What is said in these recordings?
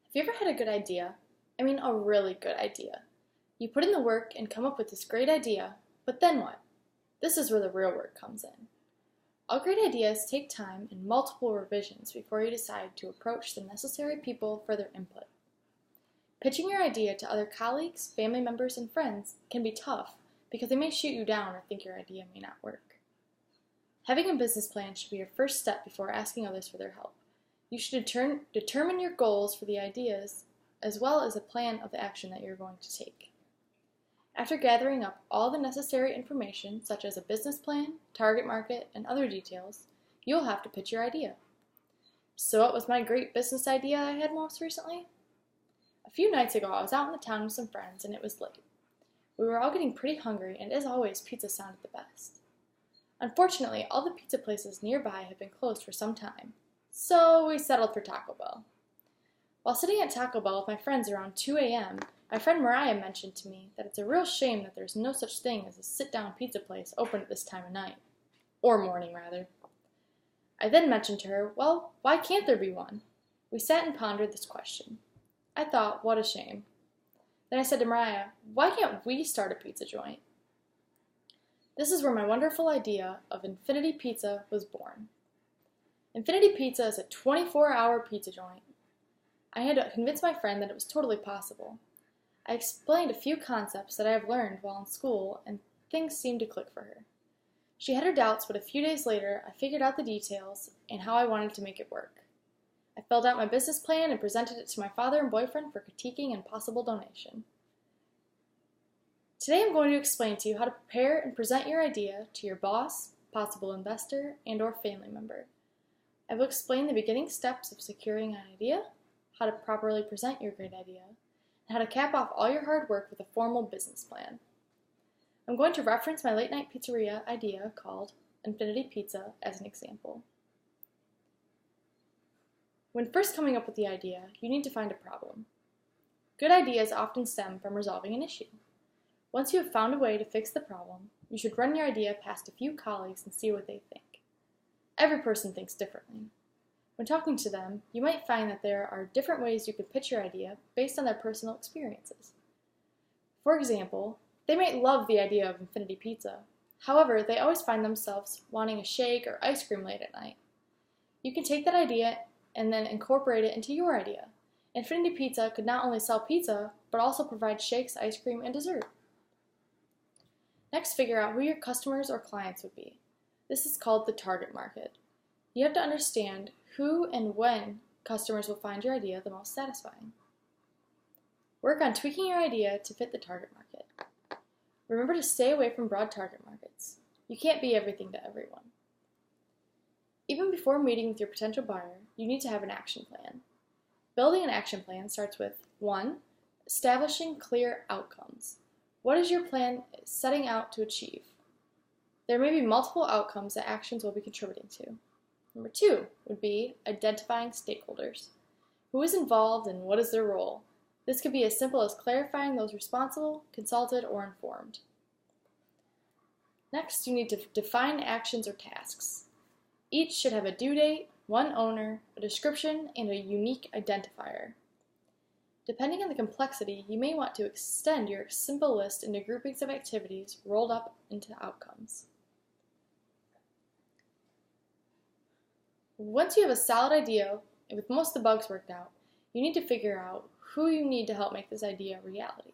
Have you ever had a good idea? I mean, a really good idea. You put in the work and come up with this great idea, but then what? This is where the real work comes in. All great ideas take time and multiple revisions before you decide to approach the necessary people for their input. Pitching your idea to other colleagues, family members, and friends can be tough because they may shoot you down or think your idea may not work. Having a business plan should be your first step before asking others for their help. You should determine your goals for the ideas as well as a plan of the action that you're going to take. After gathering up all the necessary information, such as a business plan, target market, and other details, you'll have to pitch your idea. So what was my great business idea I had most recently? A few nights ago, I was out in the town with some friends and it was late. We were all getting pretty hungry and as always, pizza sounded the best. Unfortunately, all the pizza places nearby had been closed for some time, so we settled for Taco Bell. While sitting at Taco Bell with my friends around 2 a.m., my friend Mariah mentioned to me that it's a real shame that there's no such thing as a sit-down pizza place open at this time of night. Or morning, rather. I then mentioned to her, well, why can't there be one? We sat and pondered this question. I thought, what a shame. Then I said to Mariah, why can't we start a pizza joint? This is where my wonderful idea of Infinity Pizza was born. Infinity Pizza is a 24-hour pizza joint. I had to convince my friend that it was totally possible. I explained a few concepts that I have learned while in school, and things seemed to click for her. She had her doubts, but a few days later, I figured out the details and how I wanted to make it work. I filled out my business plan and presented it to my father and boyfriend for critiquing and possible donation. Today I'm going to explain to you how to prepare and present your idea to your boss, possible investor, and/or family member. I will explain the beginning steps of securing an idea, how to properly present your great idea, and how to cap off all your hard work with a formal business plan. I'm going to reference my late night pizzeria idea called Infinity Pizza as an example. When first coming up with the idea, you need to find a problem. Good ideas often stem from resolving an issue. Once you have found a way to fix the problem, you should run your idea past a few colleagues and see what they think. Every person thinks differently. When talking to them, you might find that there are different ways you could pitch your idea based on their personal experiences. For example, they might love the idea of Infinity Pizza. However, they always find themselves wanting a shake or ice cream late at night. You can take that idea and then incorporate it into your idea. Infinity Pizza could not only sell pizza, but also provide shakes, ice cream, and dessert. Next, figure out who your customers or clients would be. This is called the target market. You have to understand who and when customers will find your idea the most satisfying. Work on tweaking your idea to fit the target market. Remember to stay away from broad target markets. You can't be everything to everyone. Even before meeting with your potential buyer, you need to have an action plan. Building an action plan starts with 1. Establishing clear outcomes. What is your plan setting out to achieve? There may be multiple outcomes that actions will be contributing to. Number 2 would be identifying stakeholders. Who is involved and what is their role? This could be as simple as clarifying those responsible, consulted, or informed. Next, you need to define actions or tasks. Each should have a due date, one owner, a description, and a unique identifier. Depending on the complexity, you may want to extend your simple list into groupings of activities rolled up into outcomes. Once you have a solid idea, and with most of the bugs worked out, you need to figure out who you need to help make this idea a reality.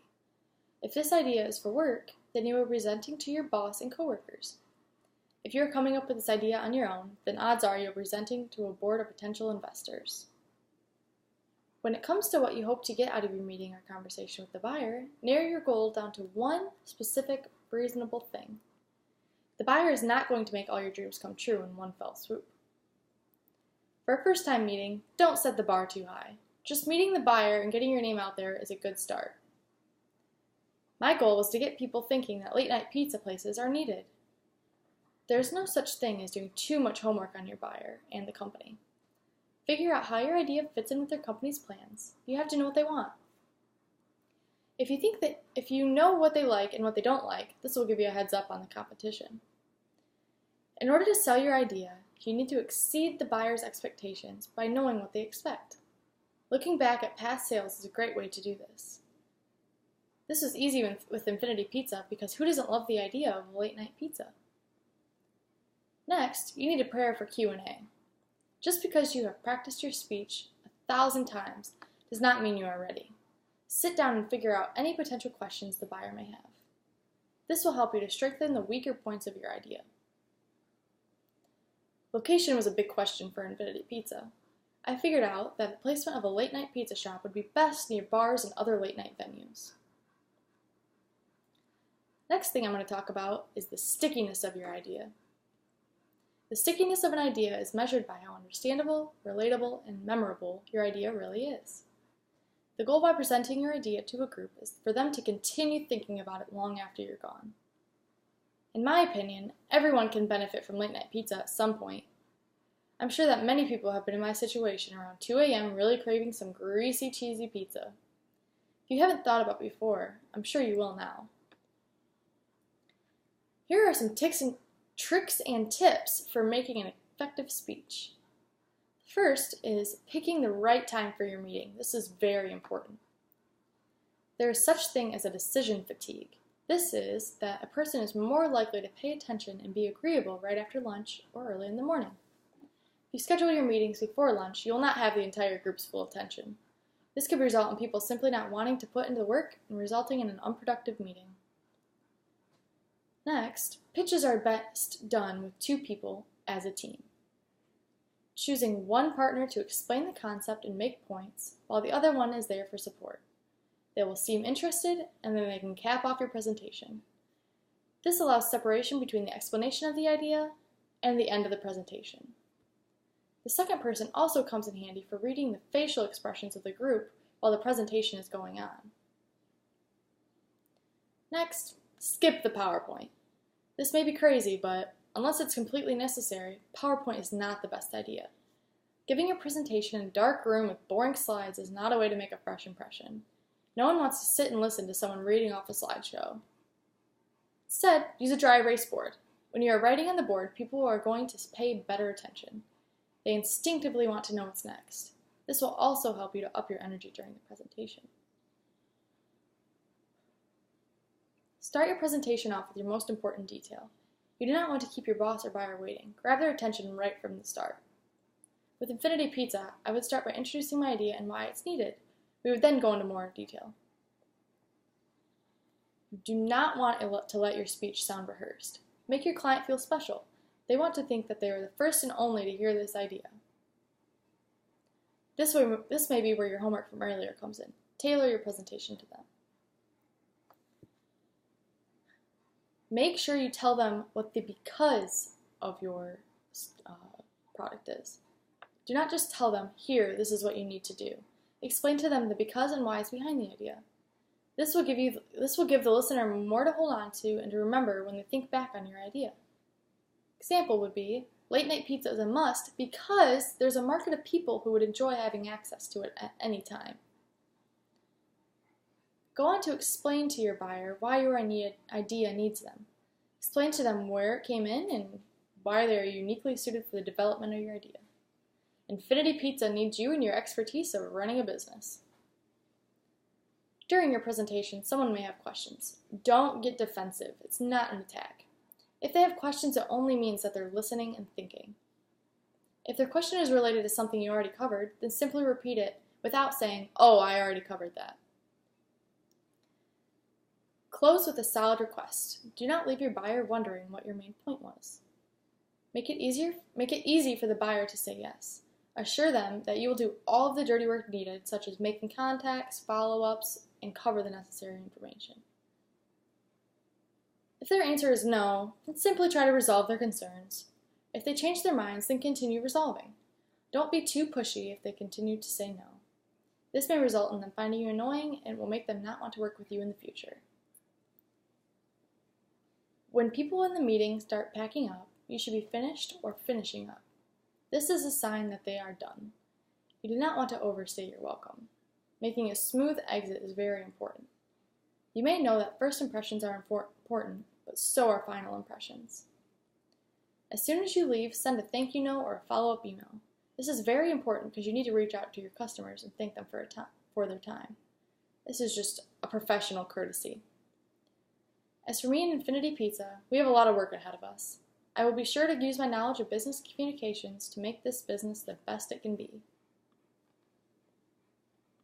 If this idea is for work, then you are presenting to your boss and coworkers. If you are coming up with this idea on your own, then odds are you are presenting to a board of potential investors. When it comes to what you hope to get out of your meeting or conversation with the buyer, narrow your goal down to one specific, reasonable thing. The buyer is not going to make all your dreams come true in one fell swoop. For a first-time meeting, don't set the bar too high. Just meeting the buyer and getting your name out there is a good start. My goal was to get people thinking that late-night pizza places are needed. There's no such thing as doing too much homework on your buyer and the company. Figure out how your idea fits in with their company's plans. You have to know what they want. If you know what they like and what they don't like, this will give you a heads up on the competition. In order to sell your idea, you need to exceed the buyer's expectations by knowing what they expect. Looking back at past sales is a great way to do this. This was easy with Infinity Pizza because who doesn't love the idea of a late night pizza? Next, you need to prepare for Q&A. Just because you have practiced your speech 1,000 times does not mean you are ready. Sit down and figure out any potential questions the buyer may have. This will help you to strengthen the weaker points of your idea. Location was a big question for Infinity Pizza. I figured out that the placement of a late night pizza shop would be best near bars and other late night venues. Next thing I'm going to talk about is the stickiness of your idea. The stickiness of an idea is measured by how understandable, relatable, and memorable your idea really is. The goal by presenting your idea to a group is for them to continue thinking about it long after you're gone. In my opinion, everyone can benefit from late night pizza at some point. I'm sure that many people have been in my situation around 2 a.m. really craving some greasy, cheesy pizza. If you haven't thought about it before, I'm sure you will now. Here are some tricks and tips for making an effective speech. First is picking the right time for your meeting. This is very important. There is such thing as a decision fatigue. This is that a person is more likely to pay attention and be agreeable right after lunch or early in the morning. If you schedule your meetings before lunch, you will not have the entire group's full attention. This could result in people simply not wanting to put into the work and resulting in an unproductive meeting. Next, pitches are best done with 2 people as a team. Choosing one partner to explain the concept and make points, while the other one is there for support. They will seem interested, and then they can cap off your presentation. This allows separation between the explanation of the idea and the end of the presentation. The second person also comes in handy for reading the facial expressions of the group while the presentation is going on. Next, skip the PowerPoint. This may be crazy, but unless it's completely necessary, PowerPoint is not the best idea. Giving your presentation in a dark room with boring slides is not a way to make a fresh impression. No one wants to sit and listen to someone reading off a slideshow. Instead, use a dry erase board. When you are writing on the board, people are going to pay better attention. They instinctively want to know what's next. This will also help you to up your energy during the presentation. Start your presentation off with your most important detail. You do not want to keep your boss or buyer waiting. Grab their attention right from the start. With Infinity Pizza, I would start by introducing my idea and why it's needed. We would then go into more detail. You do not want to let your speech sound rehearsed. Make your client feel special. They want to think that they are the first and only to hear this idea. This may be where your homework from earlier comes in. Tailor your presentation to them. Make sure you tell them what the because of your product is. Do not just tell them, here, this is what you need to do. Explain to them the because and whys behind the idea. This will give the listener more to hold on to and to remember when they think back on your idea. Example would be, late night pizza is a must because there's a market of people who would enjoy having access to it at any time. Go on to explain to your buyer why your idea needs them. Explain to them where it came in and why they are uniquely suited for the development of your idea. Infinity Pizza needs you and your expertise of running a business. During your presentation, someone may have questions. Don't get defensive. It's not an attack. If they have questions, it only means that they're listening and thinking. If their question is related to something you already covered, then simply repeat it without saying, "Oh, I already covered that." Close with a solid request. Do not leave your buyer wondering what your main point was. Make it easy for the buyer to say yes. Assure them that you will do all of the dirty work needed, such as making contacts, follow-ups, and cover the necessary information. If their answer is no, then simply try to resolve their concerns. If they change their minds, then continue resolving. Don't be too pushy if they continue to say no. This may result in them finding you annoying and will make them not want to work with you in the future. When people in the meeting start packing up, you should be finished or finishing up. This is a sign that they are done. You do not want to overstay your welcome. Making a smooth exit is very important. You may know that first impressions are important, but so are final impressions. As soon as you leave, send a thank you note or a follow-up email. This is very important because you need to reach out to your customers and thank them for their time. This is just a professional courtesy. As for me and Infinity Pizza, we have a lot of work ahead of us. I will be sure to use my knowledge of business communications to make this business the best it can be.